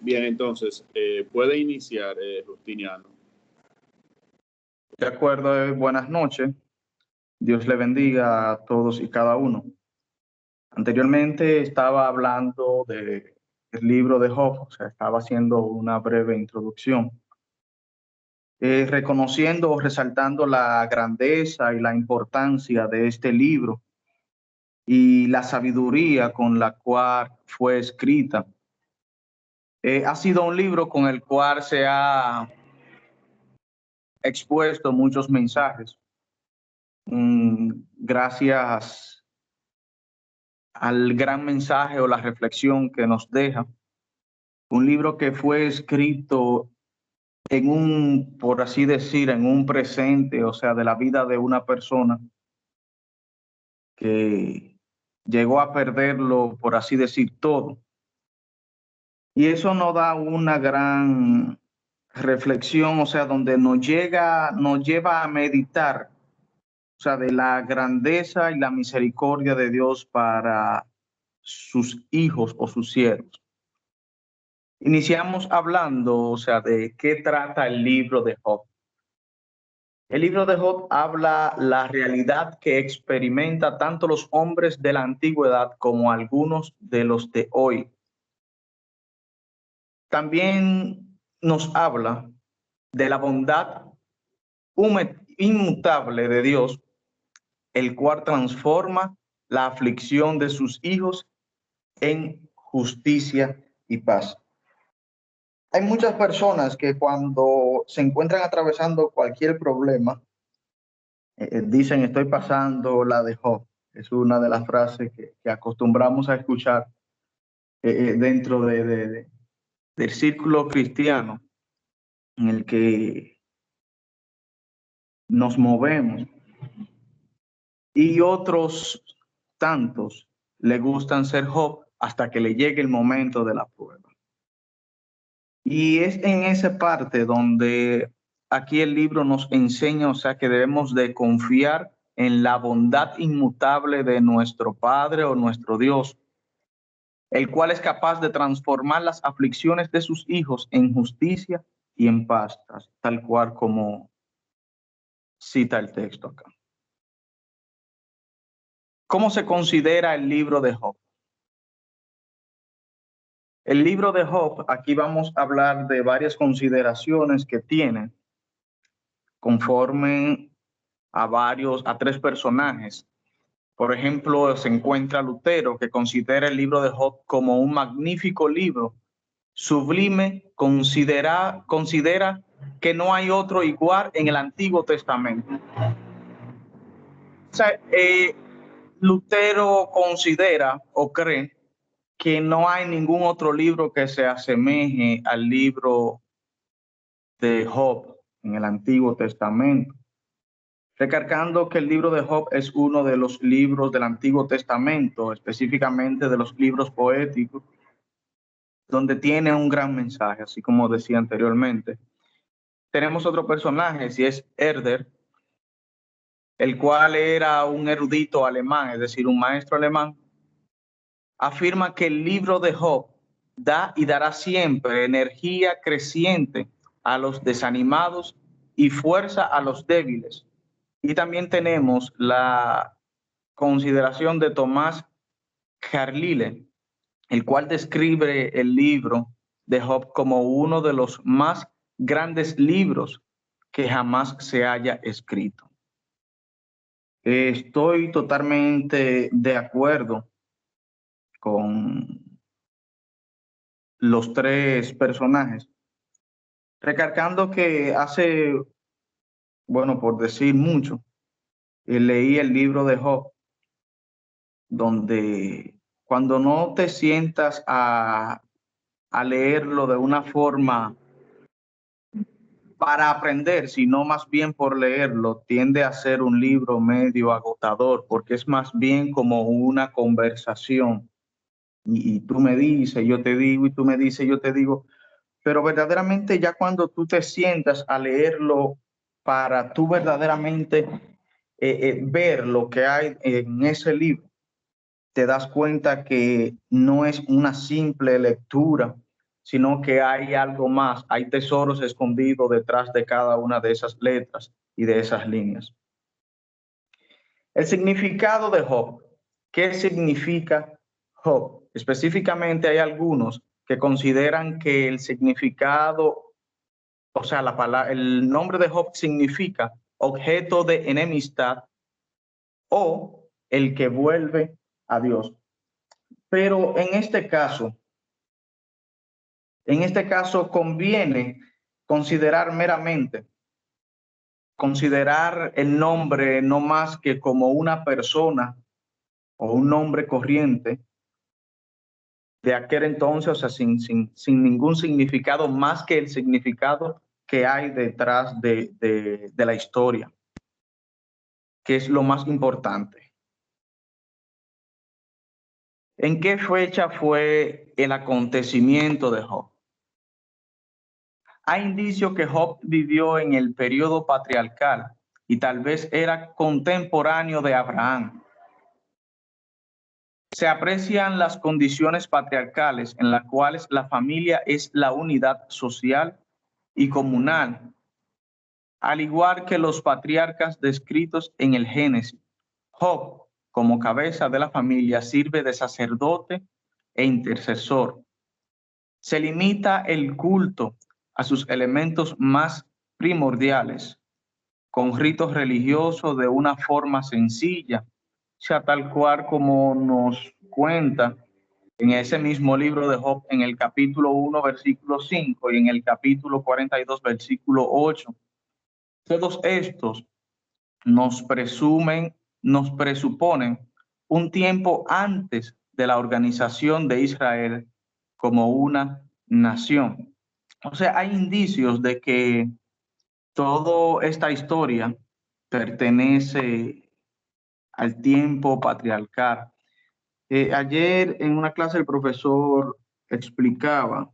Bien, entonces, puede iniciar, Justiniano. De acuerdo, buenas noches. Dios le bendiga a todos y cada uno. Anteriormente estaba hablando del libro de Job, o sea, estaba haciendo una breve introducción, reconociendo o resaltando la grandeza y la importancia de este libro y la sabiduría con la cual fue escrita. Ha sido un libro con el cual se ha expuesto muchos mensajes. Gracias al gran mensaje o la reflexión que nos deja. Un libro que fue escrito en un, por así decir, en un presente, o sea, de la vida de una persona que llegó a perderlo, por así decir, todo. Y eso nos da una gran reflexión, o sea, donde nos lleva a meditar, o sea, de la grandeza y la misericordia de Dios para sus hijos o sus siervos. Iniciamos hablando, o sea, de qué trata el libro de Job. El libro de Job habla la realidad que experimenta tanto los hombres de la antigüedad como algunos de los de hoy. También nos habla de la bondad inmutable de Dios, el cual transforma la aflicción de sus hijos en justicia y paz. Hay muchas personas que cuando se encuentran atravesando cualquier problema, dicen estoy pasando la de Job. Es una de las frases que acostumbramos a escuchar dentro del círculo cristiano en el que nos movemos. Y otros tantos le gustan ser Job hasta que le llegue el momento de la prueba. Y es en esa parte donde aquí el libro nos enseña, o sea, que debemos de confiar en la bondad inmutable de nuestro Padre o nuestro Dios, el cual es capaz de transformar las aflicciones de sus hijos en justicia y en paz, tal cual como cita el texto acá. ¿Cómo se considera el libro de Job? El libro de Job, aquí vamos a hablar de varias consideraciones que tiene conforme a tres personajes. Por ejemplo, se encuentra Lutero, que considera el libro de Job como un magnífico libro, sublime, considera que no hay otro igual en el Antiguo Testamento. O sea, Lutero considera o cree que no hay ningún otro libro que se asemeje al libro de Job en el Antiguo Testamento, recargando que el libro de Job es uno de los libros del Antiguo Testamento, específicamente de los libros poéticos, donde tiene un gran mensaje, así como decía anteriormente. Tenemos otro personaje, si es Herder, el cual era un erudito alemán, es decir, un maestro alemán. Afirma que el libro de Job da y dará siempre energía creciente a los desanimados y fuerza a los débiles. Y también tenemos la consideración de Tomás Carlyle, el cual describe el libro de Job como uno de los más grandes libros que jamás se haya escrito. Estoy totalmente de acuerdo con los tres personajes, recargando que hace, bueno, por decir mucho, leí el libro de Job, donde cuando no te sientas a leerlo de una forma para aprender, sino más bien por leerlo, tiende a ser un libro medio agotador, porque es más bien como una conversación. Y tú me dices, yo te digo, y tú me dices, yo te digo. Pero verdaderamente ya cuando tú te sientas a leerlo para tú verdaderamente ver lo que hay en ese libro, te das cuenta que no es una simple lectura sino que hay algo más, hay tesoros escondidos detrás de cada una de esas letras y de esas líneas. El significado de Job. ¿Qué significa Job? Específicamente hay algunos que consideran que el significado, o sea, el nombre de Job significa objeto de enemistad o el que vuelve a Dios. Pero en este caso conviene considerar el nombre no más que como una persona o un nombre corriente de aquel entonces, o sea, sin ningún significado más que el significado que hay detrás de la historia, que es lo más importante. ¿En qué fecha fue el acontecimiento de Job? Hay indicios que Job vivió en el periodo patriarcal y tal vez era contemporáneo de Abraham. Se aprecian las condiciones patriarcales en las cuales la familia es la unidad social y comunal, al igual que los patriarcas descritos en el Génesis. Job, como cabeza de la familia, sirve de sacerdote e intercesor. Se limita el culto a sus elementos más primordiales, con ritos religiosos de una forma sencilla, o sea, tal cual como nos cuenta en ese mismo libro de Job, en el capítulo 1, versículo 5 y en el capítulo 42, versículo 8. Todos estos nos presuponen un tiempo antes de la organización de Israel como una nación. O sea, hay indicios de que toda esta historia pertenece al tiempo patriarcal. Ayer en una clase el profesor explicaba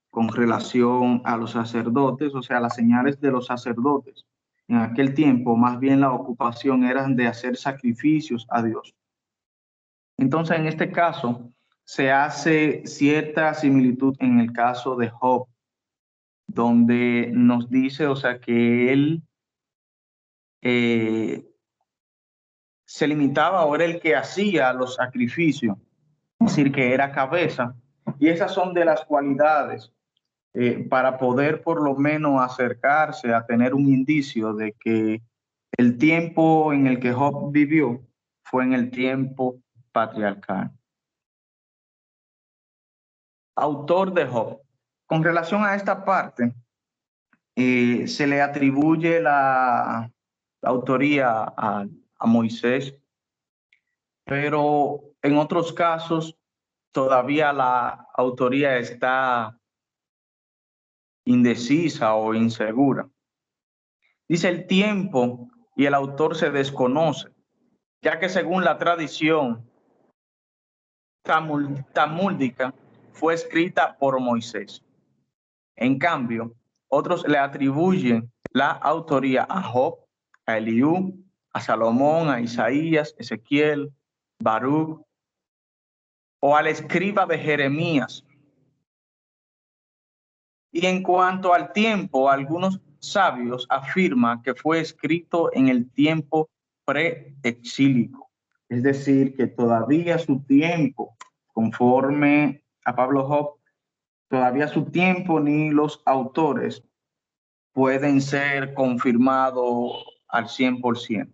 con relación a los sacerdotes, o sea, las señales de los sacerdotes. En aquel tiempo, más bien la ocupación era de hacer sacrificios a Dios. Entonces, en este caso, se hace cierta similitud en el caso de Job, donde nos dice, o sea, que él se limitaba o era el que hacía los sacrificios, es decir, que era cabeza. Y esas son de las cualidades para poder por lo menos acercarse a tener un indicio de que el tiempo en el que Job vivió fue en el tiempo patriarcal. Autor de Job. Con relación a esta parte, se le atribuye la autoría a Moisés, pero en otros casos todavía la autoría está indecisa o insegura. Dice el tiempo y el autor se desconoce, ya que según la tradición talmúdica fue escrita por Moisés. En cambio, otros le atribuyen la autoría a Job, a Eliú, a Salomón, a Isaías, Ezequiel, Baruch o al escriba de Jeremías. Y en cuanto al tiempo, algunos sabios afirman que fue escrito en el tiempo preexílico, es decir, que todavía su tiempo, conforme a Pablo Job, todavía su tiempo ni los autores pueden ser confirmados al 100%.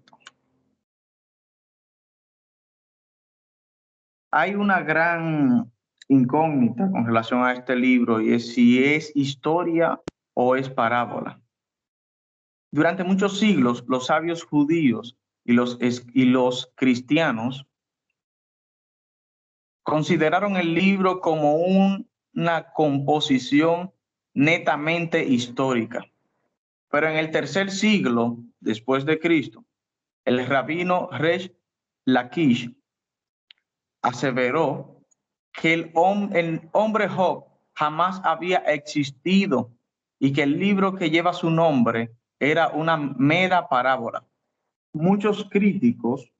Hay una gran incógnita con relación a este libro y es si es historia o es parábola. Durante muchos siglos, los sabios judíos y los cristianos consideraron el libro como una composición netamente histórica. Pero en el tercer siglo después de Cristo, el rabino Resh Lakish aseveró que el hombre Job jamás había existido y que el libro que lleva su nombre era una mera parábola. Muchos críticos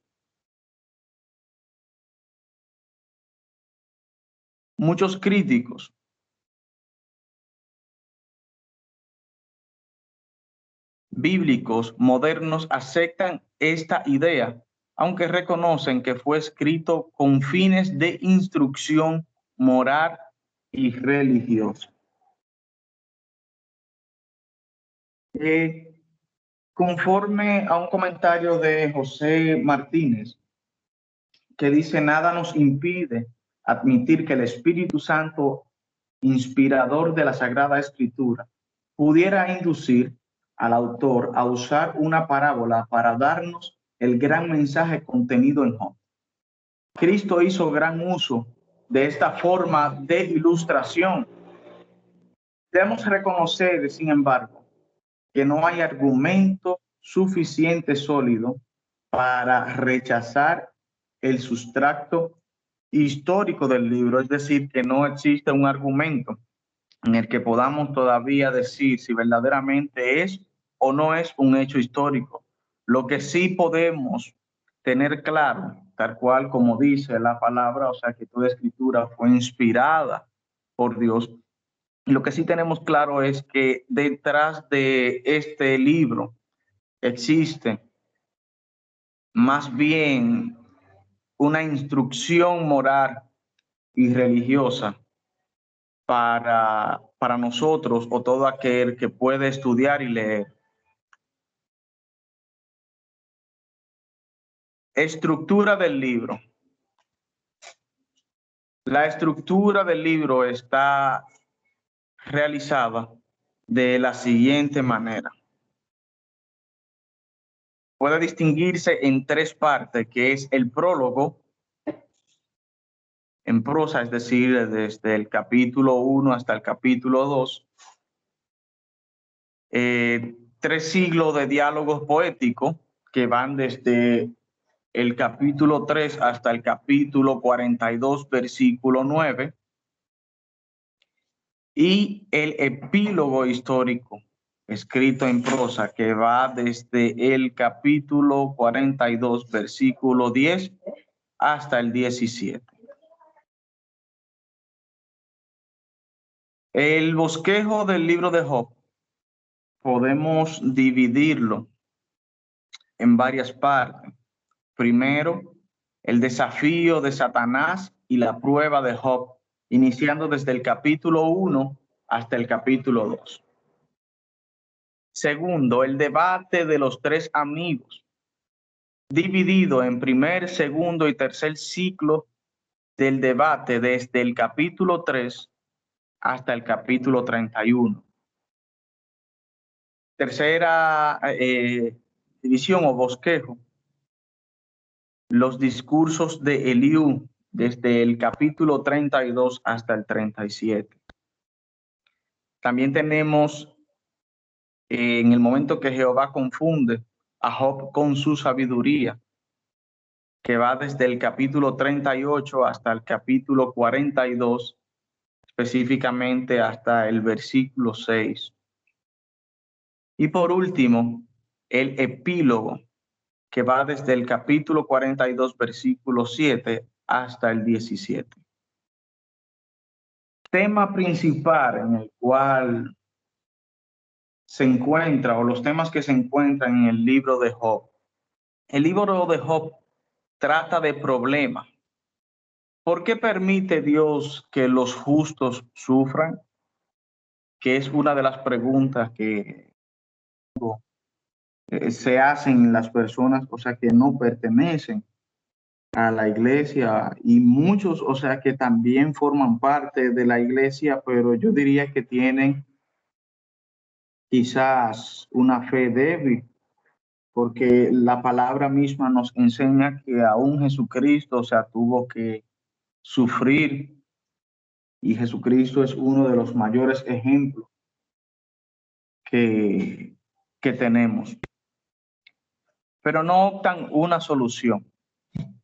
bíblicos modernos aceptan esta idea, aunque reconocen que fue escrito con fines de instrucción moral y religiosa. Conforme a un comentario de José Martínez, que dice: nada nos impide admitir que el Espíritu Santo, inspirador de la Sagrada Escritura, pudiera inducir al autor a usar una parábola para darnos el gran mensaje contenido en Job. Cristo hizo gran uso de esta forma de ilustración. Debemos reconocer, sin embargo, que no hay argumento suficiente sólido para rechazar el sustrato histórico del libro, es decir, que no existe un argumento en el que podamos todavía decir si verdaderamente es o no es un hecho histórico. Lo que sí podemos tener claro, tal cual como dice la palabra, o sea, que toda escritura fue inspirada por Dios. Lo que sí tenemos claro es que detrás de este libro existe más bien una instrucción moral y religiosa para nosotros o todo aquel que puede estudiar y leer. Estructura del libro. La estructura del libro está realizada de la siguiente manera. Puede distinguirse en tres partes, que es el prólogo en prosa, es decir, desde el capítulo 1 hasta el capítulo 2. 3 siglos de diálogos poéticos que van desde el capítulo 3 hasta el capítulo 42, versículo 9. Y el epílogo histórico escrito en prosa que va desde el capítulo 42, versículo 10 hasta el 17. El bosquejo del libro de Job podemos dividirlo en varias partes. Primero, el desafío de Satanás y la prueba de Job, iniciando desde el capítulo 1 hasta el capítulo 2. Segundo, el debate de los tres amigos, dividido en primer, segundo y tercer ciclo del debate desde el capítulo 3 hasta el capítulo 31. Tercera división o bosquejo, los discursos de Eliú desde el capítulo 32 hasta el 37. También tenemos en el momento que Jehová confunde a Job con su sabiduría, que va desde el capítulo 38 hasta el capítulo 42, específicamente hasta el versículo 6. Y por último, el epílogo, que va desde el capítulo 42, versículo 7 hasta el 17. Tema principal en el cual se encuentra, o los temas que se encuentran en el libro de Job. El libro de Job trata de problemas. ¿Por qué permite Dios que los justos sufran? Que es una de las preguntas que se hacen las personas, o sea, que no pertenecen a la iglesia, y muchos, o sea, que también forman parte de la iglesia, pero yo diría que tienen quizás una fe débil, porque la palabra misma nos enseña que aún Jesucristo, o sea, tuvo que sufrir, y Jesucristo es uno de los mayores ejemplos que tenemos. Pero no optan una solución.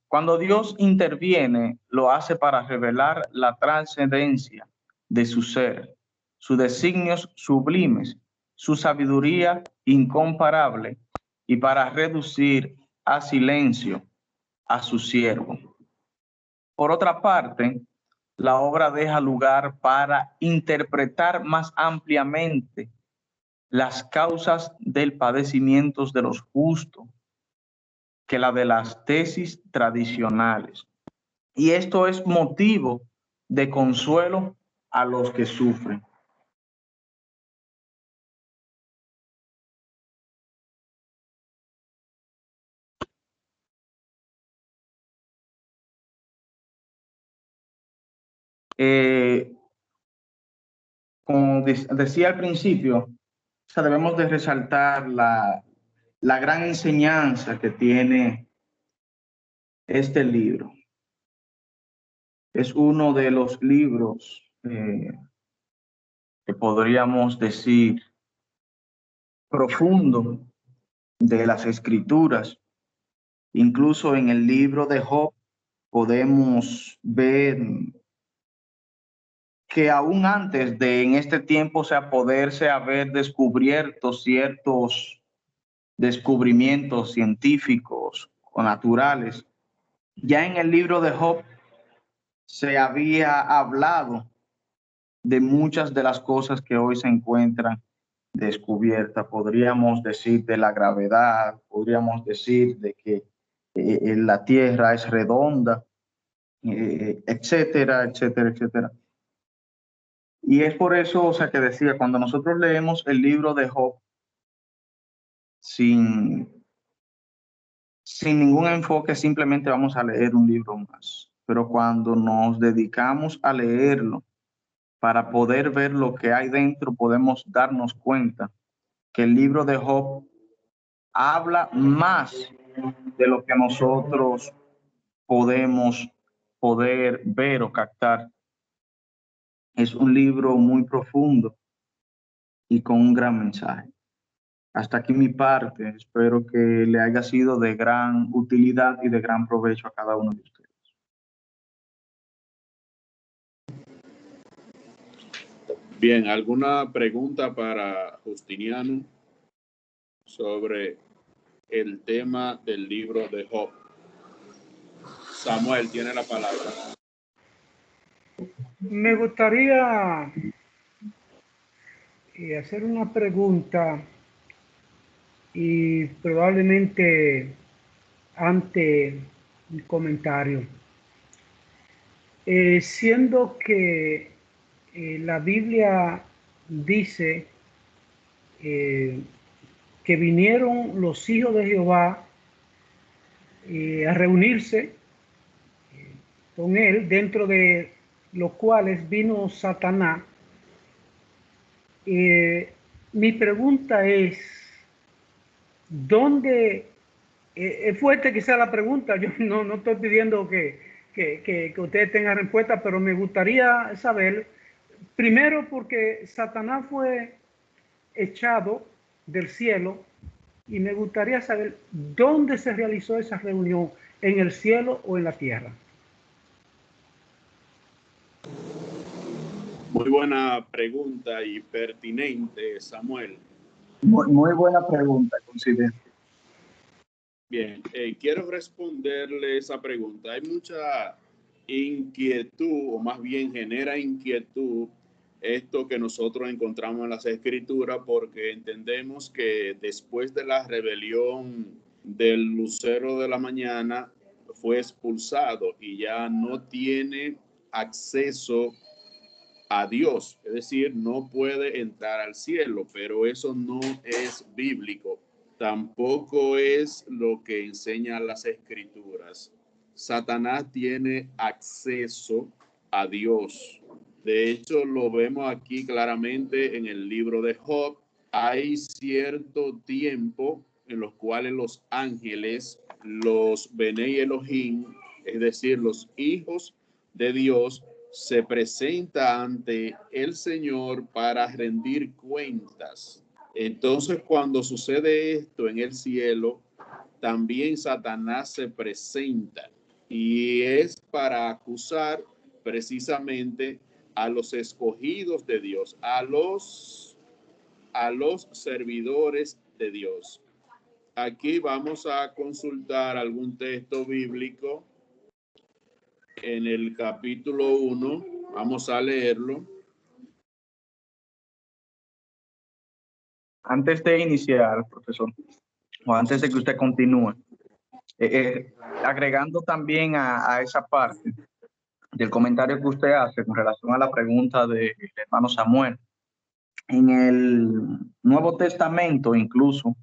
Cuando Dios interviene, lo hace para revelar la trascendencia de su ser, sus designios sublimes, su sabiduría incomparable, y para reducir a silencio a su siervo. Por otra parte, la obra deja lugar para interpretar más ampliamente las causas del padecimiento de los justos que la de las tesis tradicionales. Y esto es motivo de consuelo a los que sufren. Como decía al principio, debemos de resaltar la gran enseñanza que tiene este libro. Es uno de los libros que podríamos decir profundo de las Escrituras. Incluso en el libro de Job podemos ver que aún antes de en este tiempo poderse haber descubierto ciertos descubrimientos científicos o naturales, ya en el libro de Job se había hablado de muchas de las cosas que hoy se encuentran descubiertas. Podríamos decir de la gravedad, podríamos decir de que la Tierra es redonda, etcétera, etcétera, etcétera. Y es por eso, que decía, cuando nosotros leemos el libro de Job sin ningún enfoque, simplemente vamos a leer un libro más. Pero cuando nos dedicamos a leerlo para poder ver lo que hay dentro, podemos darnos cuenta que el libro de Job habla más de lo que nosotros podemos poder ver o captar. Es un libro muy profundo y con un gran mensaje. Hasta aquí mi parte. Espero que le haya sido de gran utilidad y de gran provecho a cada uno de ustedes. Bien, ¿alguna pregunta para Justiniano sobre el tema del libro de Job? Samuel tiene la palabra. Me gustaría hacer una pregunta y probablemente ante un comentario. Siendo que la Biblia dice que vinieron los hijos de Jehová a reunirse con él, dentro de los cuales vino Satanás. Mi pregunta es, ¿dónde? Es fuerte quizá la pregunta, yo no estoy pidiendo que ustedes tengan respuesta, pero me gustaría saber, primero porque Satanás fue echado del cielo, y me gustaría saber dónde se realizó esa reunión, en el cielo o en la tierra. Muy buena pregunta y pertinente, Samuel. Muy buena pregunta, considero. Bien, quiero responderle esa pregunta. Hay mucha inquietud, o más bien genera inquietud, esto que nosotros encontramos en las Escrituras, porque entendemos que después de la rebelión del lucero de la mañana fue expulsado y ya no tiene acceso a Dios, es decir, no puede entrar al cielo, pero eso no es bíblico. Tampoco es lo que enseñan las Escrituras. Satanás tiene acceso a Dios. De hecho, lo vemos aquí claramente en el libro de Job. Hay cierto tiempo en los cuales los ángeles, los Benei Elohim, es decir, los hijos de Dios, se presenta ante el Señor para rendir cuentas. Entonces, cuando sucede esto en el cielo, también Satanás se presenta y es para acusar precisamente a los escogidos de Dios, a los servidores de Dios. Aquí vamos a consultar algún texto bíblico en el capítulo 1, vamos a leerlo. Antes de iniciar, profesor, o antes de que usted continúe, agregando también a esa parte del comentario que usted hace con relación a la pregunta del hermano Samuel, en el Nuevo Testamento incluso,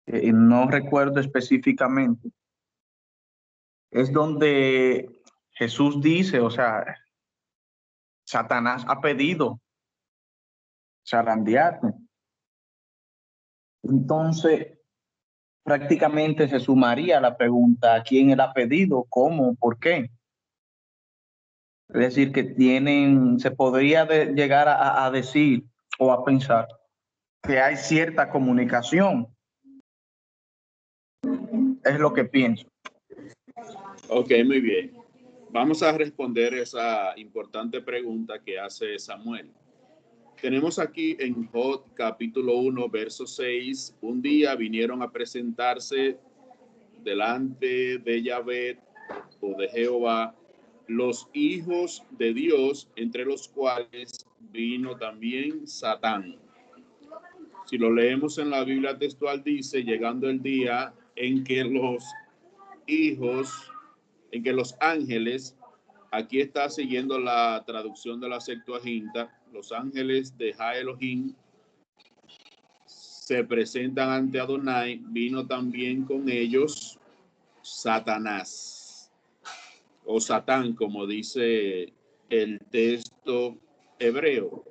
no recuerdo específicamente, es donde Jesús dice, o sea, Satanás ha pedido zarandearte. Entonces, prácticamente se sumaría la pregunta, ¿quién él ha pedido? ¿Cómo? ¿Por qué? Es decir, que se podría llegar a decir o a pensar que hay cierta comunicación. Es lo que pienso. Ok, muy bien. Vamos a responder esa importante pregunta que hace Samuel. Tenemos aquí en Job capítulo 1, verso 6, un día vinieron a presentarse delante de Yahvé o de Jehová los hijos de Dios, entre los cuales vino también Satán. Si lo leemos en la Biblia textual, dice, llegando el día en que los ángeles, aquí está siguiendo la traducción de la Septuaginta, los ángeles de Ja Elohim se presentan ante Adonai, vino también con ellos Satanás, o Satán, como dice el texto hebreo.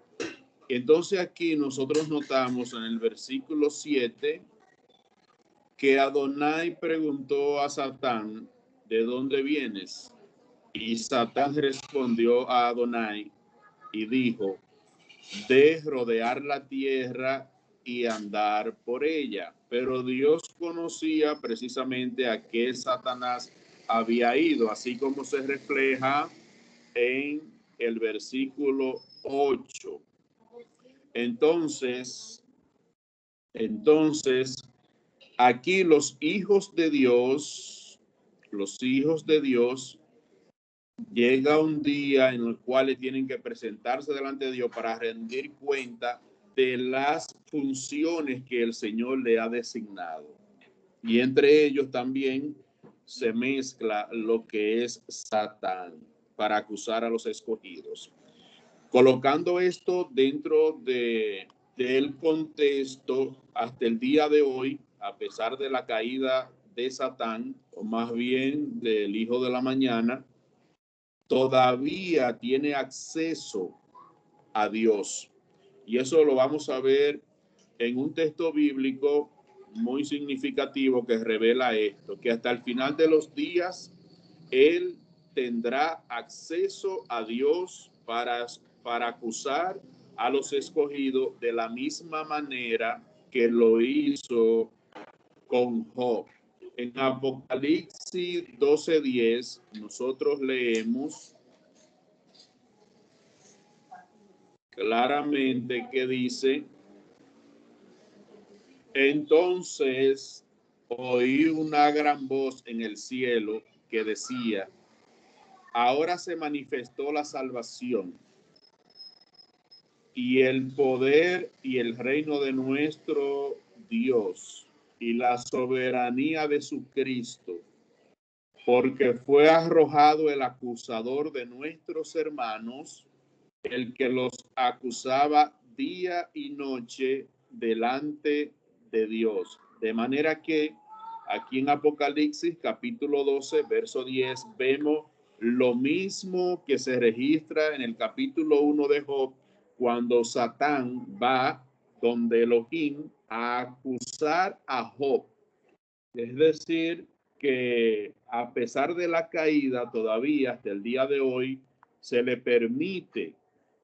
Entonces aquí nosotros notamos en el versículo 7 que Adonai preguntó a Satán, ¿de dónde vienes? Y Satán respondió a Adonai y dijo, de rodear la tierra y andar por ella. Pero Dios conocía precisamente a qué Satanás había ido, así como se refleja en el versículo 8. Entonces, aquí los hijos de Dios, llega un día en el cual tienen que presentarse delante de Dios para rendir cuenta de las funciones que el Señor le ha designado. Y entre ellos también se mezcla lo que es Satán para acusar a los escogidos. Colocando esto dentro del contexto, hasta el día de hoy, a pesar de la caída de Satán, o más bien del hijo de la mañana, todavía tiene acceso a Dios. Y eso lo vamos a ver en un texto bíblico muy significativo que revela esto, que hasta el final de los días, él tendrá acceso a Dios para acusar a los escogidos de la misma manera que lo hizo con Job. En Apocalipsis 12:10 nosotros leemos claramente que dice, entonces oí una gran voz en el cielo que decía, ahora se manifestó la salvación y el poder y el reino de nuestro Dios y la soberanía de su Cristo, porque fue arrojado el acusador de nuestros hermanos, el que los acusaba día y noche delante de Dios. De manera que aquí en Apocalipsis capítulo 12, verso 10, vemos lo mismo que se registra en el capítulo 1 de Job, cuando Satán va donde Elohim a acusar a Job. Es decir, que a pesar de la caída, todavía hasta el día de hoy, se le permite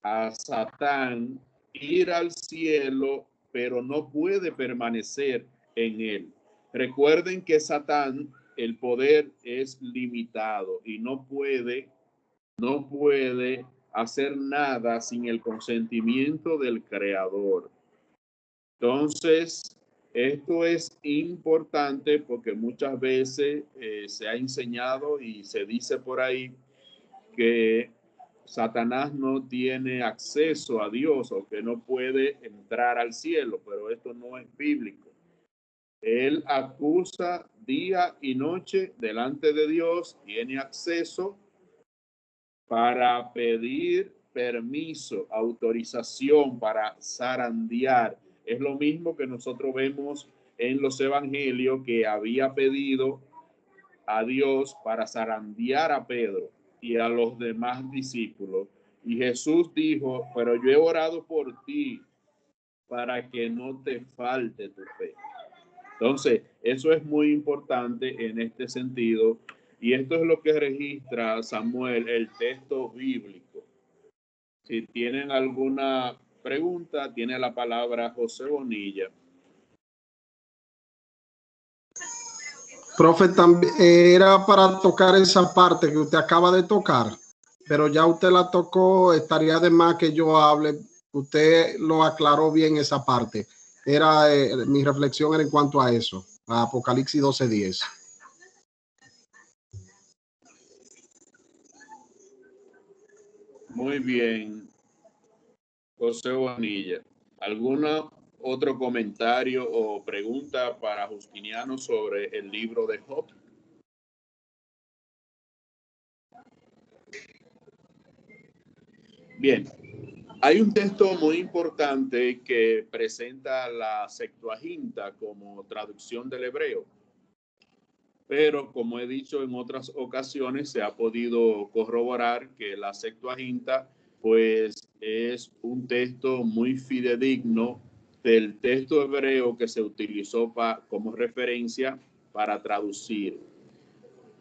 a Satán ir al cielo, pero no puede permanecer en él. Recuerden que Satán, el poder es limitado y no puede hacer nada sin el consentimiento del Creador. Entonces, esto es importante porque muchas veces se ha enseñado y se dice por ahí que Satanás no tiene acceso a Dios o que no puede entrar al cielo, pero esto no es bíblico. Él acusa día y noche delante de Dios, tiene acceso para pedir permiso, autorización para zarandear. Es lo mismo que nosotros vemos en los evangelios, que había pedido a Dios para zarandear a Pedro y a los demás discípulos. Y Jesús dijo, pero yo he orado por ti para que no te falte tu fe. Entonces, eso es muy importante en este sentido, y esto es lo que registra Samuel, el texto bíblico. Si tienen alguna pregunta, tiene la palabra José Bonilla. Profe, también era para tocar esa parte que usted acaba de tocar, pero ya usted la tocó, estaría de más que yo hable. Usted lo aclaró bien esa parte. Era mi reflexión era en cuanto a eso, a Apocalipsis 12:10. Muy bien, José Bonilla. ¿Alguna otro comentario o pregunta para Justiniano sobre el libro de Job? Bien, hay un texto muy importante que presenta la Septuaginta como traducción del hebreo, pero como he dicho en otras ocasiones, se ha podido corroborar que la Septuaginta pues es un texto muy fidedigno del texto hebreo que se utilizó como referencia para traducir.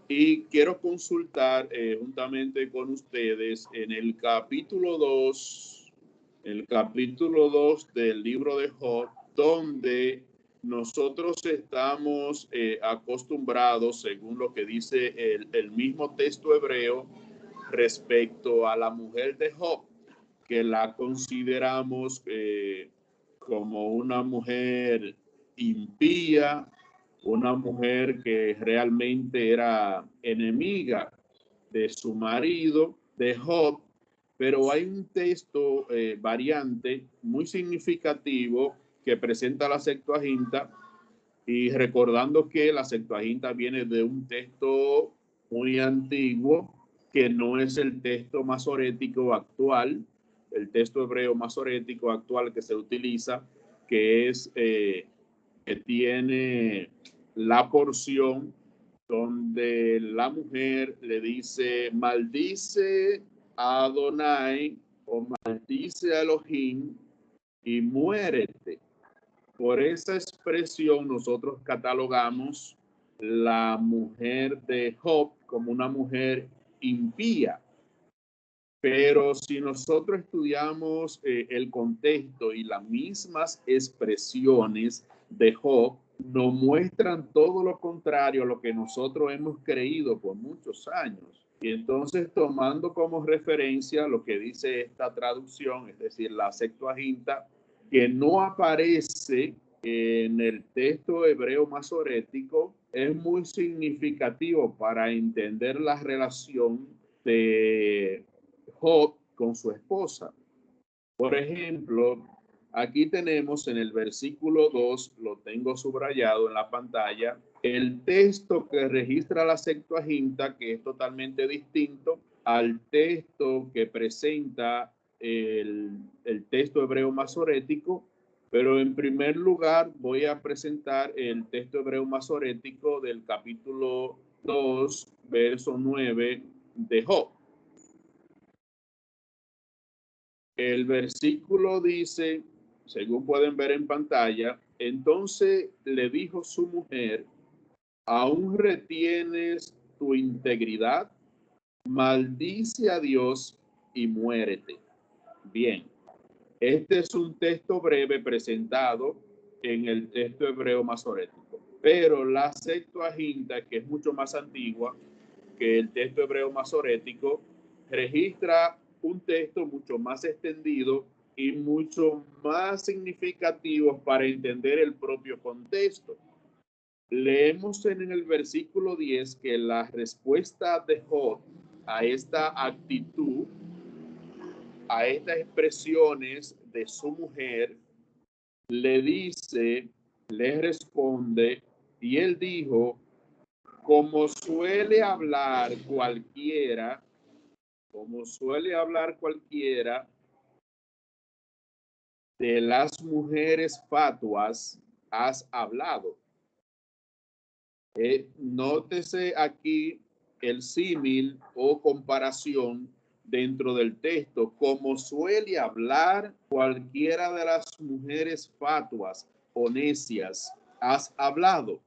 Y quiero consultar juntamente con ustedes en el capítulo 2 del libro de Job, donde nosotros estamos acostumbrados, según lo que dice el mismo texto hebreo, respecto a la mujer de Job, que la consideramos como una mujer impía, una mujer que realmente era enemiga de su marido, de Job, pero hay un texto variante muy significativo que presenta la Septuaginta, y recordando que la Septuaginta viene de un texto muy antiguo, que no es el texto masorético actual, el texto hebreo masorético actual que se utiliza, que es que tiene la porción donde la mujer le dice, maldice a Adonai o maldice a Elohim y muérete. Por esa expresión nosotros catalogamos la mujer de Job como una mujer impía. Pero si nosotros estudiamos el contexto y las mismas expresiones de Job, nos muestran todo lo contrario a lo que nosotros hemos creído por muchos años. Y entonces, tomando como referencia lo que dice esta traducción, es decir, la Septuaginta, que no aparece en el texto hebreo masorético, es muy significativo para entender la relación de Job con su esposa. Por ejemplo, aquí tenemos en el versículo 2, lo tengo subrayado en la pantalla, el texto que registra la Septuaginta, que es totalmente distinto al texto que presenta el texto hebreo masorético. Pero en primer lugar voy a presentar el texto hebreo masorético del capítulo 2, verso 9 de Job. El versículo dice, según pueden ver en pantalla, entonces le dijo su mujer, ¿aún retienes tu integridad? Maldice a Dios y muérete. Bien, este es un texto breve presentado en el texto hebreo masorético, pero la Septuaginta, que es mucho más antigua que el texto hebreo masorético, registra un texto mucho más extendido y mucho más significativo para entender el propio contexto. Leemos en el versículo 10 que la respuesta de Job a esta actitud a estas expresiones de su mujer, le dice, le responde, y él dijo, como suele hablar cualquiera, de las mujeres fatuas has hablado. Nótese aquí el símil o comparación dentro del texto, como suele hablar cualquiera de las mujeres fatuas o necias, has hablado.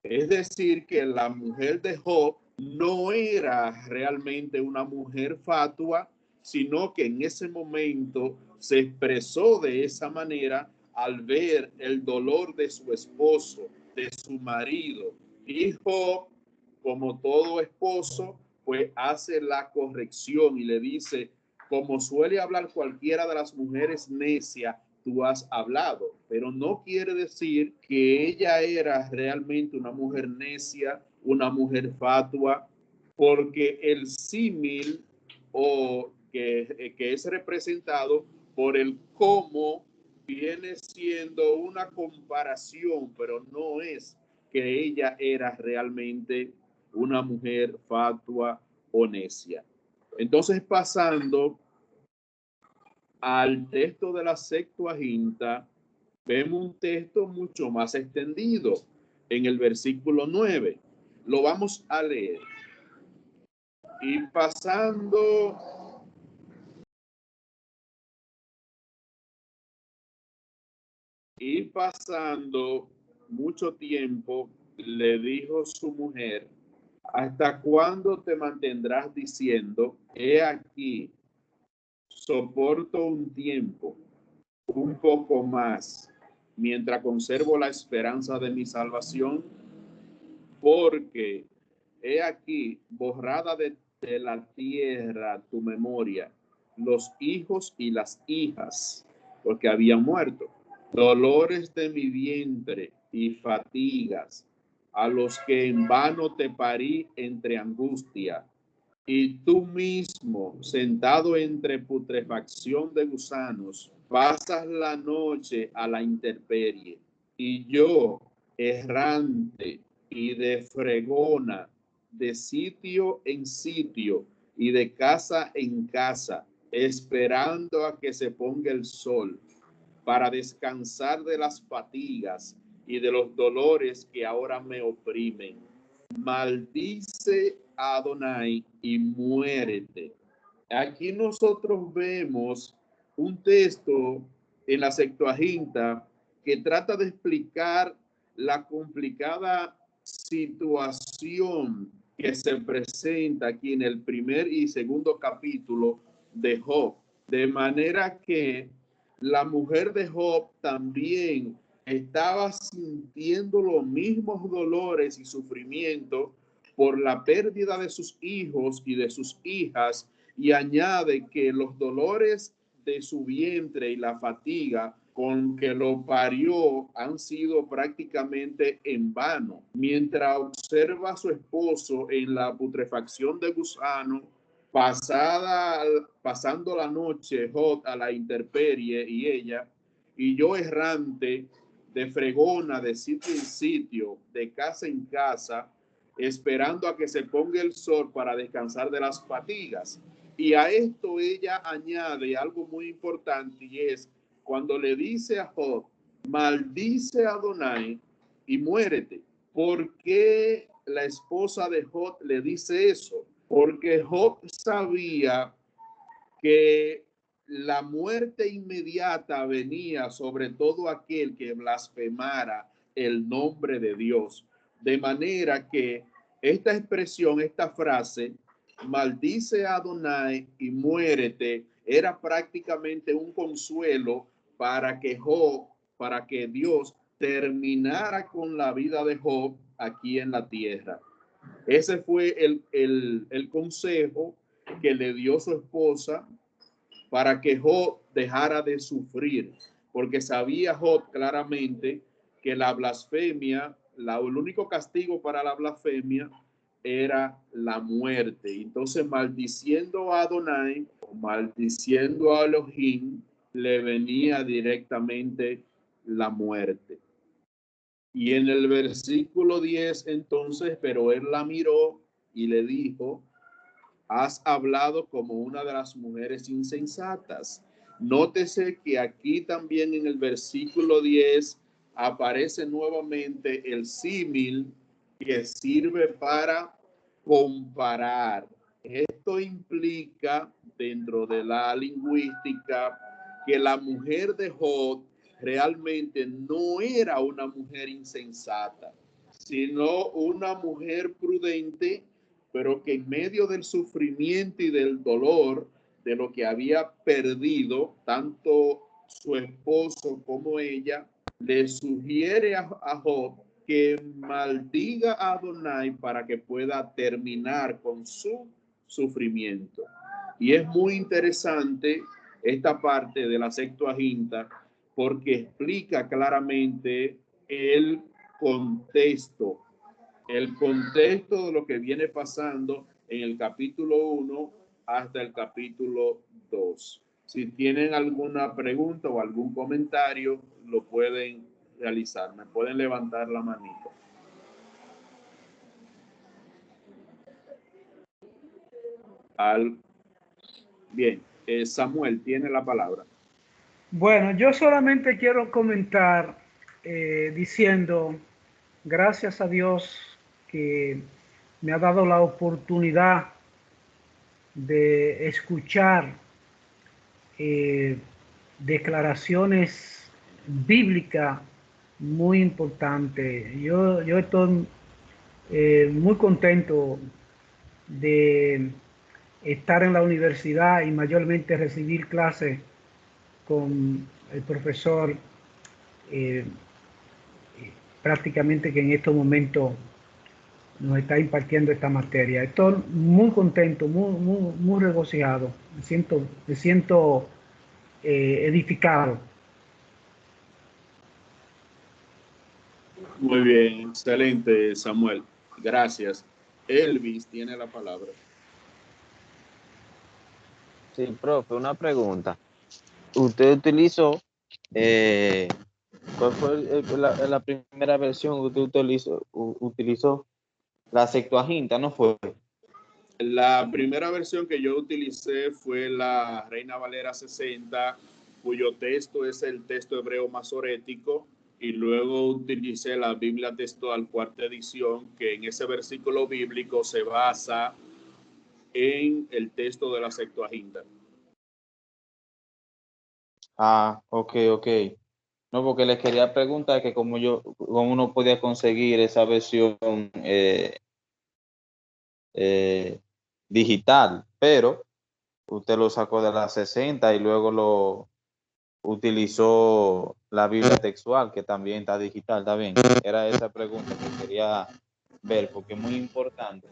Es decir, que la mujer de Job no era realmente una mujer fatua, sino que en ese momento se expresó de esa manera al ver el dolor de su esposo, de su marido. Y Job, como todo esposo, pues hace la corrección y le dice, como suele hablar cualquiera de las mujeres necias, tú has hablado, pero no quiere decir que ella era realmente una mujer necia, una mujer fatua, porque el símil o que es representado por el cómo viene siendo una comparación, pero no es que ella era realmente una mujer fatua o necia. Entonces, pasando al texto de la Septuaginta, vemos un texto mucho más extendido en el versículo 9. Lo vamos a leer. Y pasando mucho tiempo, le dijo su mujer, ¿hasta cuándo te mantendrás diciendo, he aquí, soporto un tiempo, un poco más, mientras conservo la esperanza de mi salvación? Porque he aquí, borrada de la tierra tu memoria, los hijos y las hijas, porque habían muerto, dolores de mi vientre y fatigas, a los que en vano te parí entre angustia, y tú mismo, sentado entre putrefacción de gusanos, pasas la noche a la intemperie, y yo, errante y de fregona, de sitio en sitio y de casa en casa, esperando a que se ponga el sol, para descansar de las fatigas y de los dolores que ahora me oprimen. Maldice a Adonai y muérete. Aquí nosotros vemos un texto en la Septuaginta que trata de explicar la complicada situación que se presenta aquí en el primer y segundo capítulo de Job. De manera que la mujer de Job también estaba sintiendo los mismos dolores y sufrimientos por la pérdida de sus hijos y de sus hijas, y añade que los dolores de su vientre y la fatiga con que lo parió han sido prácticamente en vano. Mientras observa a su esposo en la putrefacción de gusano, pasando la noche Job a la intemperie y ella, y yo errante de fregona de sitio en sitio, de casa en casa, esperando a que se ponga el sol para descansar de las fatigas. Y a esto ella añade algo muy importante, y es cuando le dice a Job, maldice a Adonai y muérete. ¿Por qué la esposa de Job le dice eso? Porque Job sabía que la muerte inmediata venía sobre todo aquel que blasfemara el nombre de Dios. De manera que esta expresión, esta frase, maldice a Adonai y muérete, era prácticamente un consuelo para que Job, para que Dios terminara con la vida de Job aquí en la tierra. Ese fue el consejo que le dio su esposa para que Job dejara de sufrir, porque sabía Job claramente que la blasfemia, el único castigo para la blasfemia era la muerte. Entonces, maldiciendo a Adonai, maldiciendo a Elohim, le venía directamente la muerte. Y en el versículo 10, entonces, pero él la miró y le dijo: has hablado como una de las mujeres insensatas. Nótese que aquí también en el versículo 10 aparece nuevamente el símil que sirve para comparar. Esto implica, dentro de la lingüística, que la mujer de Job realmente no era una mujer insensata, sino una mujer prudente, pero que en medio del sufrimiento y del dolor de lo que había perdido, tanto su esposo como ella, le sugiere a Job que maldiga a Adonai para que pueda terminar con su sufrimiento. Y es muy interesante esta parte de la Septuaginta porque explica claramente el contexto de lo que viene pasando en el capítulo 1 hasta el capítulo 2. Si tienen alguna pregunta o algún comentario, lo pueden realizar. Me pueden levantar la manita. Bien, Samuel tiene la palabra. Bueno, yo solamente quiero comentar diciendo, gracias a Dios que me ha dado la oportunidad de escuchar declaraciones bíblicas muy importantes. Yo estoy muy contento de estar en la universidad y mayormente recibir clases con el profesor prácticamente que en estos momentos nos está impartiendo esta materia. Estoy muy contento, muy regocijado. Me siento edificado. Muy bien, excelente, Samuel. Gracias. Elvis tiene la palabra. Sí, profe, una pregunta. Usted utilizó, ¿cuál fue la primera versión que usted utilizó? La Septuaginta, ¿no fue? La primera versión que yo utilicé fue la Reina Valera 60, cuyo texto es el texto hebreo masorético, y luego utilicé la Biblia textual cuarta edición, que en ese versículo bíblico se basa en el texto de la Septuaginta. Ah, ok. No, porque les quería preguntar que cómo uno podía conseguir esa versión digital, pero usted lo sacó de la 60 y luego lo utilizó la Biblia textual, que también está digital, ¿está bien? Era esa pregunta que quería ver, porque es muy importante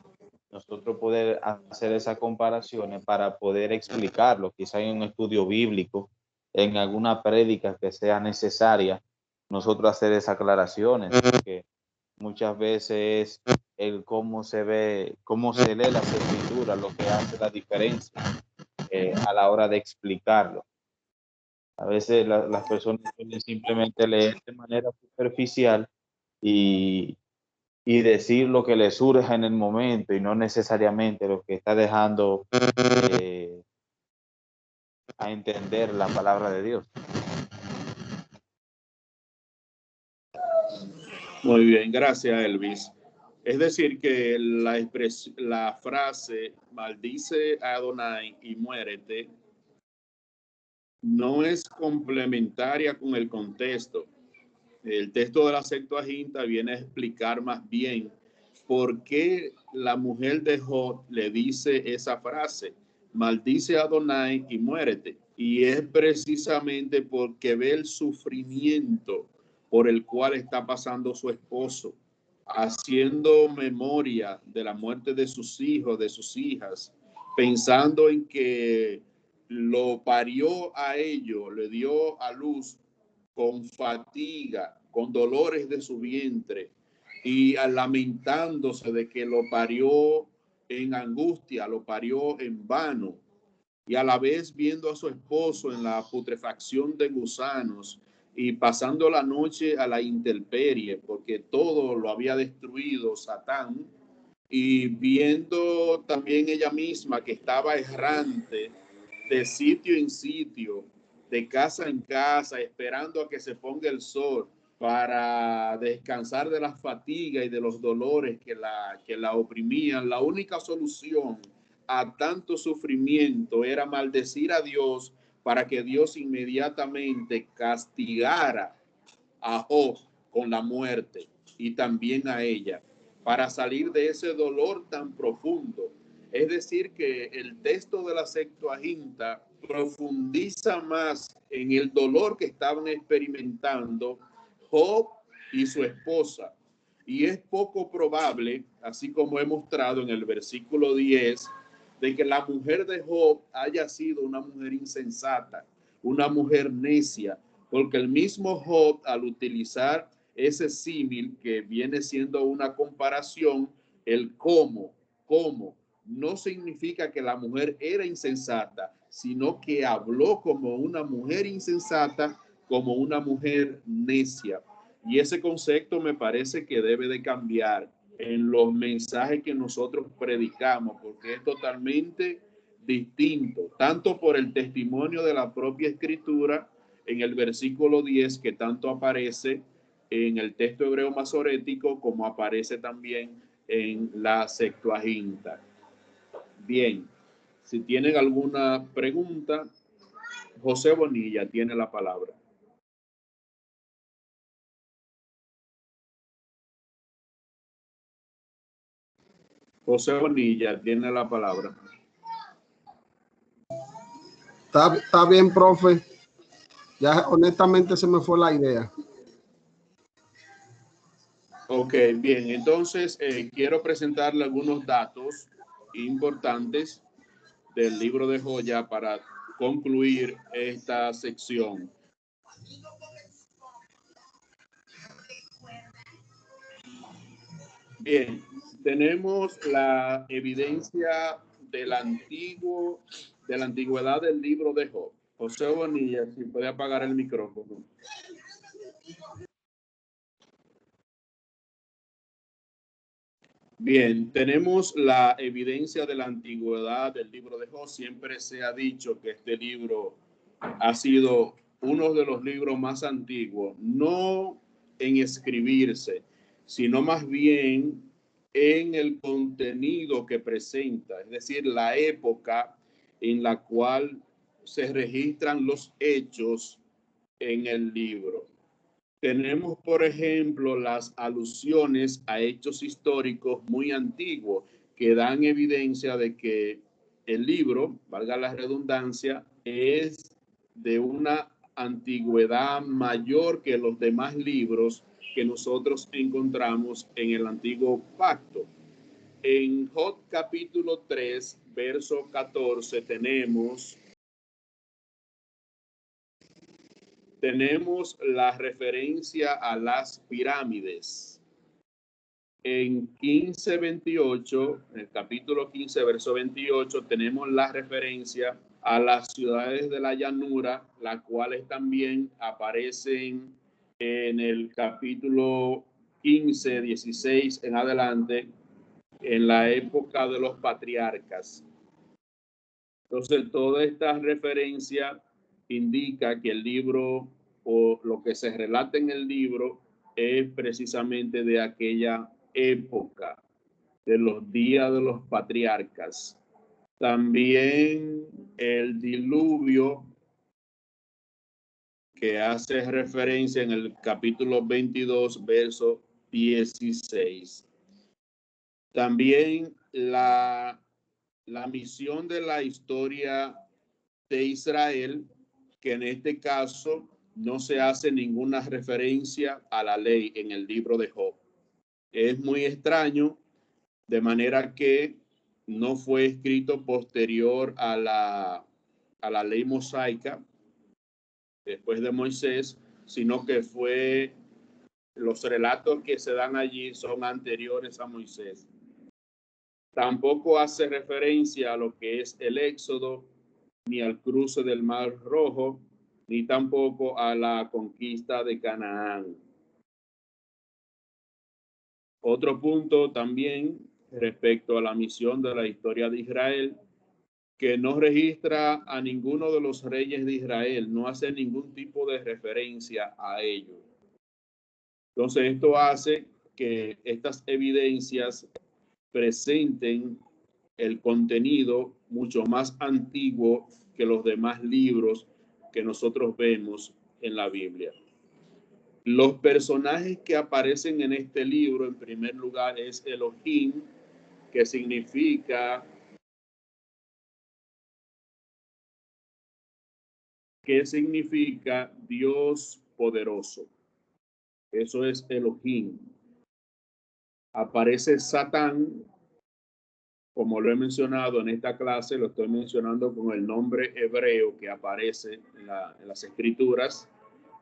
nosotros poder hacer esas comparaciones para poder explicarlo, quizá en un estudio bíblico, en alguna prédica que sea necesaria, nosotros hacer esas aclaraciones, porque muchas veces es el cómo se ve, cómo se lee las escrituras, lo que hace la diferencia a la hora de explicarlo. A veces las personas pueden simplemente leer de manera superficial y decir lo que les surja en el momento y no necesariamente lo que está dejando a entender la palabra de Dios. Muy bien, gracias, Elvis. Es decir, que la frase maldice a Adonai y muérete no es complementaria con el contexto. El texto de la Septuaginta viene a explicar más bien por qué la mujer de Job le dice esa frase, maldice a Adonai y muérete. Y es precisamente porque ve el sufrimiento por el cual está pasando su esposo, haciendo memoria de la muerte de sus hijos, de sus hijas, pensando en que lo parió a ellos, le dio a luz con fatiga, con dolores de su vientre y lamentándose de que lo parió en angustia, lo parió en vano. y a la vez viendo a su esposo en la putrefacción de gusanos y pasando la noche a la intemperie, porque todo lo había destruido Satán, y viendo también ella misma que estaba errante de sitio en sitio, de casa en casa, esperando a que se ponga el sol para descansar de la fatiga y de los dolores que la oprimían. La única solución a tanto sufrimiento era maldecir a Dios para que Dios inmediatamente castigara a Job con la muerte y también a ella, para salir de ese dolor tan profundo. Es decir, que el texto de la Septuaginta profundiza más en el dolor que estaban experimentando Job y su esposa. Y es poco probable, así como he mostrado en el versículo 10, de que la mujer de Job haya sido una mujer insensata, una mujer necia, porque el mismo Job, al utilizar ese símil que viene siendo una comparación, el cómo, no significa que la mujer era insensata, sino que habló como una mujer insensata, como una mujer necia. Y ese concepto me parece que debe de cambiar en los mensajes que nosotros predicamos, porque es totalmente distinto, tanto por el testimonio de la propia escritura en el versículo 10, que tanto aparece en el texto hebreo masorético como aparece también en la Septuaginta. Bien, si tienen alguna pregunta, José Bonilla tiene la palabra. José Bonilla tiene la palabra. Está bien, profe. Ya honestamente se me fue la idea. Ok, bien. Entonces, quiero presentarle algunos datos importantes del libro de Joya para concluir esta sección. Bien, tenemos la evidencia de la antigüedad del libro de Job. José Bonilla, si puede apagar el micrófono. Bien, tenemos la evidencia de la antigüedad del libro de Job. Siempre se ha dicho que este libro ha sido uno de los libros más antiguos, no en escribirse, sino más bien en el contenido que presenta, es decir, la época en la cual se registran los hechos en el libro. Tenemos, por ejemplo, las alusiones a hechos históricos muy antiguos que dan evidencia de que el libro, valga la redundancia, es de una antigüedad mayor que los demás libros que nosotros encontramos en el Antiguo Pacto. En Job capítulo 3, verso 14, tenemos la referencia a las pirámides. En 15:28, en el capítulo 15, verso 28, tenemos la referencia a las ciudades de la llanura, las cuales también aparecen en el capítulo 15, 16 en adelante, en la época de los patriarcas. Entonces, toda esta referencia indica que el libro o lo que se relata en el libro es precisamente de aquella época, de los días de los patriarcas. También el diluvio que hace referencia en el capítulo 22, verso 16. También la misión de la historia de Israel, que en este caso no se hace ninguna referencia a la ley en el libro de Job. Es muy extraño, de manera que no fue escrito posterior a la ley mosaica, después de Moisés, sino que los relatos que se dan allí son anteriores a Moisés. Tampoco hace referencia a lo que es el Éxodo, ni al cruce del Mar Rojo, ni tampoco a la conquista de Canaán. Otro punto también respecto a la misión de la historia de Israel, que no registra a ninguno de los reyes de Israel, no hace ningún tipo de referencia a ellos. Entonces, esto hace que estas evidencias presenten el contenido mucho más antiguo que los demás libros que nosotros vemos en la Biblia. Los personajes que aparecen en este libro, en primer lugar, es Elohim, que significa Dios poderoso. Eso es Elohim. Aparece Satán, como lo he mencionado en esta clase, lo estoy mencionando con el nombre hebreo que aparece en las escrituras.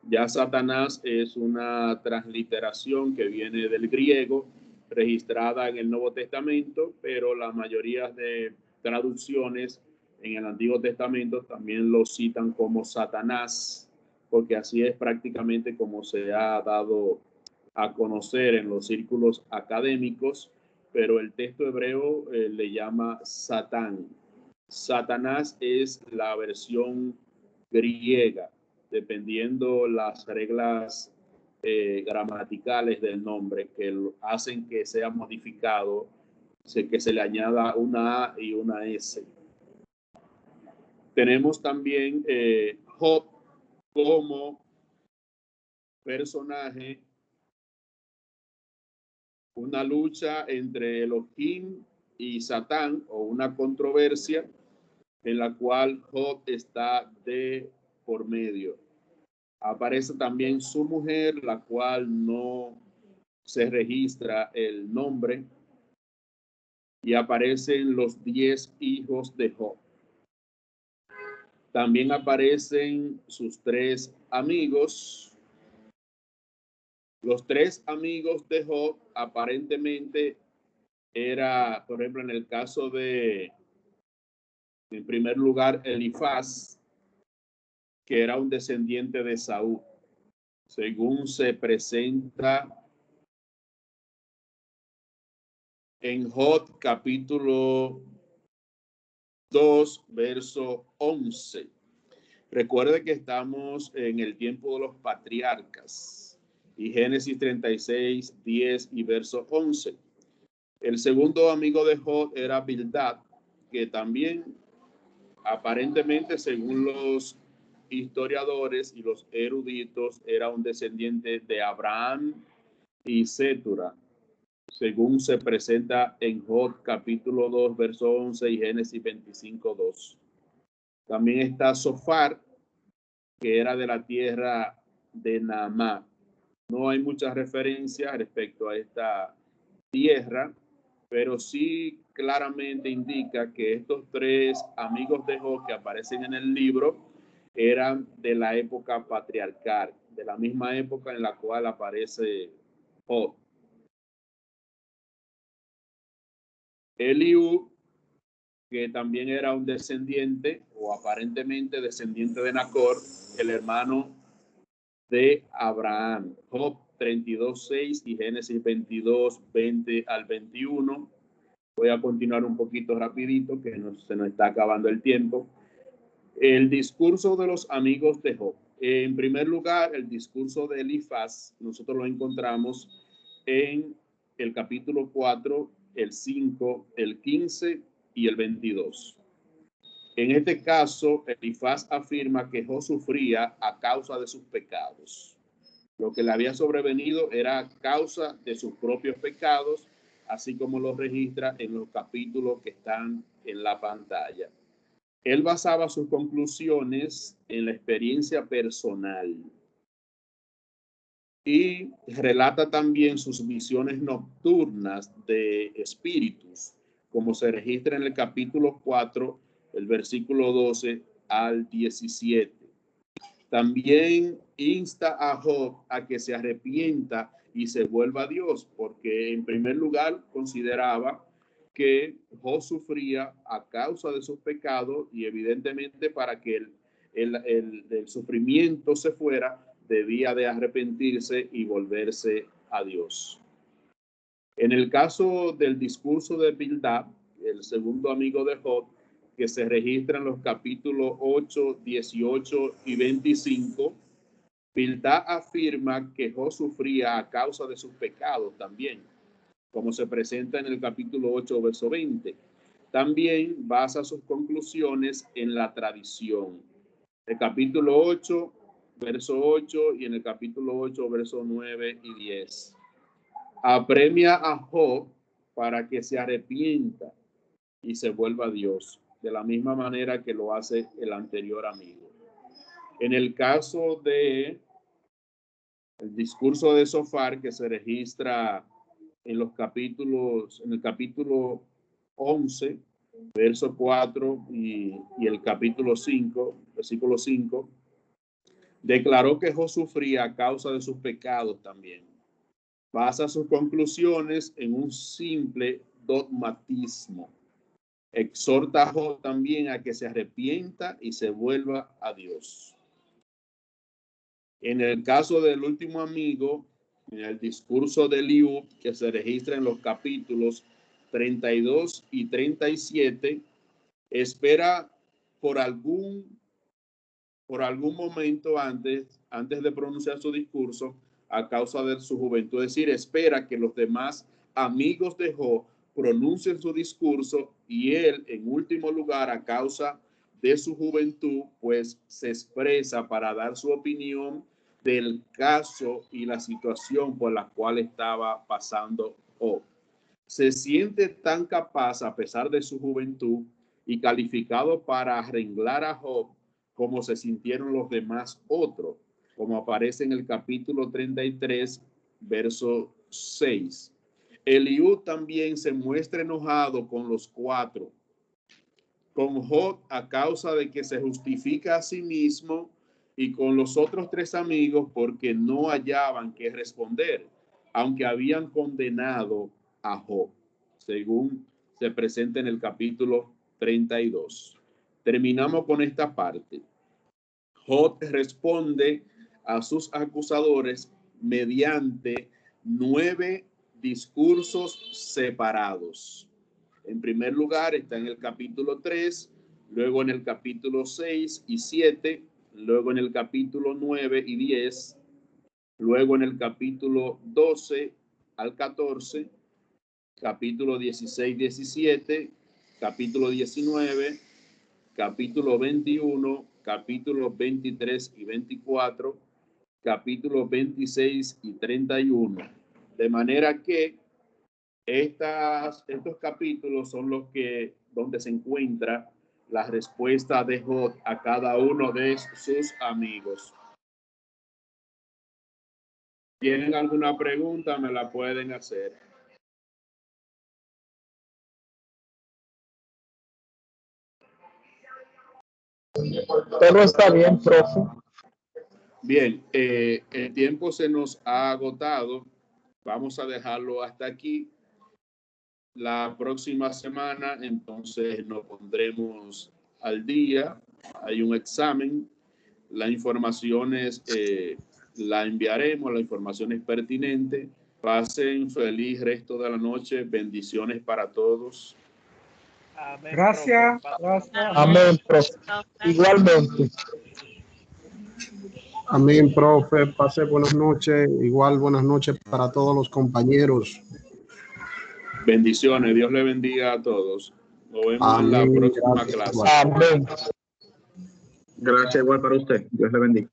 Ya Satanás es una transliteración que viene del griego, registrada en el Nuevo Testamento, pero la mayoría de traducciones en el Antiguo Testamento también lo citan como Satanás, porque así es prácticamente como se ha dado a conocer en los círculos académicos, pero el texto hebreo le llama Satán. Satanás es la versión griega, dependiendo las reglas gramaticales del nombre que hacen que sea modificado, que se le añada una A y una S. Tenemos también Job como personaje, una lucha entre Elohim y Satán, o una controversia en la cual Job está de por medio. Aparece también su mujer, la cual no se registra el nombre, y aparecen los 10 hijos de Job. También aparecen sus 3 amigos. Los 3 amigos de Job aparentemente era, por ejemplo, en el caso de, en primer lugar, Elifaz, que era un descendiente de Saúl, según se presenta en Job capítulo 2, verso 11. Recuerde que estamos en el tiempo de los patriarcas, y Génesis 36, 10 y verso 11. El segundo amigo de Job era Bildad, que también aparentemente, según los historiadores y los eruditos, era un descendiente de Abraham y Cetura, según se presenta en Job capítulo 2, verso 11 y Génesis 25, 2. También está Sofar, que era de la tierra de Naamá. No hay muchas referencias respecto a esta tierra, pero sí claramente indica que estos 3 amigos de Job que aparecen en el libro eran de la época patriarcal, de la misma época en la cual aparece Job. Eliú, que también era un descendiente, o aparentemente descendiente de Nacor, el hermano de Abraham. Job 32:6 y Génesis 22, 20 al 21. Voy a continuar un poquito rapidito, que se nos está acabando el tiempo. El discurso de los amigos de Job. En primer lugar, el discurso de Elifaz, nosotros lo encontramos en el capítulo 4, el 5, el 15 y el 22. En este caso, Elifaz afirma que Job sufría a causa de sus pecados. Lo que le había sobrevenido era a causa de sus propios pecados, así como lo registra en los capítulos que están en la pantalla. Él basaba sus conclusiones en la experiencia personal y relata también sus visiones nocturnas de espíritus, como se registra en el capítulo 4, el versículo 12 al 17. También insta a Job a que se arrepienta y se vuelva a Dios, porque en primer lugar consideraba que Job sufría a causa de sus pecados, y evidentemente para que el sufrimiento se fuera, debía de arrepentirse y volverse a Dios. En el caso del discurso de Bildad, el segundo amigo de Job, que se registra en los capítulos 8, 18 y 25, Bildad afirma que Job sufría a causa de sus pecados también, como se presenta en el capítulo 8, verso 20. También basa sus conclusiones en la tradición. El capítulo 8, verso 8, y en el capítulo 8, verso 9 y 10. Apremia a Job para que se arrepienta y se vuelva a Dios, de la misma manera que lo hace el anterior amigo. En el caso de el discurso de Sofar, que se registra en el capítulo 11, verso 4 y el capítulo 5, versículo 5, declaró que Job sufría a causa de sus pecados también. Basa sus conclusiones en un simple dogmatismo. Exhorta a Job también a que se arrepienta y se vuelva a Dios. En el caso del último amigo, en el discurso de Eliú, que se registra en los capítulos 32 y 37, espera por algún momento antes de pronunciar su discurso a causa de su juventud. Es decir, espera que los demás amigos de Job pronuncien su discurso, y él, en último lugar, a causa de su juventud, pues se expresa para dar su opinión del caso y la situación por la cual estaba pasando Job. Se siente tan capaz, a pesar de su juventud, y calificado para arreglar a Job como se sintieron los demás otros, como aparece en el capítulo 33, verso 6. Eliú también se muestra enojado con los cuatro, con Job a causa de que se justifica a sí mismo, y con los otros tres amigos porque no hallaban qué responder, aunque habían condenado a Job, según se presenta en el capítulo 32. Terminamos con esta parte. Job responde a sus acusadores mediante 9 discursos separados. En primer lugar está en el capítulo 3, luego en el capítulo 6 y 7, luego en el capítulo 9 y 10, luego en el capítulo 12 al 14, capítulo 16, 17, capítulo 19, capítulo 21, capítulos 23 y 24, capítulos 26 y 31. De manera que estos capítulos son los donde se encuentra la respuesta de Job a cada uno de sus amigos. ¿Tienen alguna pregunta? Me la pueden hacer. Todo está bien, profe. Bien, el tiempo se nos ha agotado. Vamos a dejarlo hasta aquí. La próxima semana, entonces, nos pondremos al día. Hay un examen. Las informaciones la enviaremos, las informaciones pertinentes. Pasen feliz resto de la noche. Bendiciones para todos. Amén, gracias. Gracias. Amén, profe. Igualmente. Amén, profe. Pase buenas noches. Igual buenas noches para todos los compañeros. Bendiciones. Dios le bendiga a todos. Nos vemos Amén. en la próxima Gracias. clase. Amén. Gracias igual para usted. Dios le bendiga.